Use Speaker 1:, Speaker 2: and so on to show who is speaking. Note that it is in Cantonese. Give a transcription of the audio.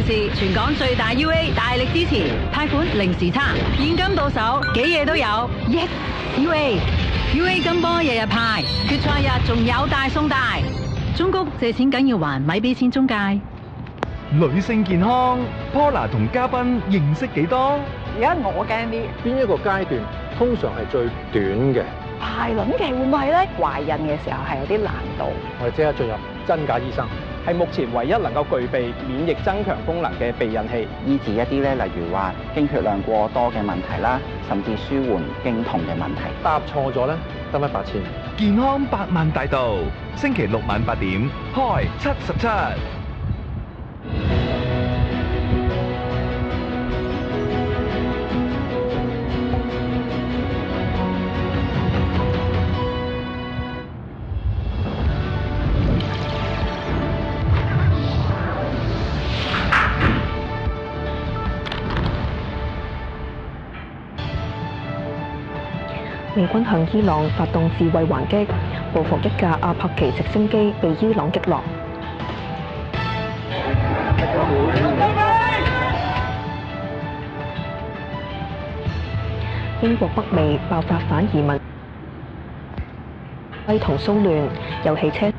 Speaker 1: 件事，全港最大 UA 大力支持，貸款零時差，現金到手，幾嘢都有。Yes UA 金波日日派，決賽日仲有大送大。中谷借錢緊要還，咪俾錢中介。
Speaker 2: 女性健康 ，Paula 同嘉賓認識幾多？
Speaker 3: 而家我驚啲，
Speaker 4: 邊一個階段通常係最短嘅？
Speaker 3: 排卵期會唔會係咧？懷孕嘅時候係有啲難度。
Speaker 4: 我哋即刻進入真假醫生，
Speaker 5: 係目前唯一能夠具備免疫增強功能嘅避孕器，
Speaker 6: 醫治一啲咧，例如話經血量過多嘅問題啦，甚至舒緩經痛嘅問題。
Speaker 4: 答錯咗咧，得返8000。
Speaker 2: 健康百萬大道，星期六晚8點開77。
Speaker 7: 美軍向伊朗發動自衛還擊，報復一架阿帕奇直升機被伊朗擊落。英國北美爆發反移民同騷亂，有汽車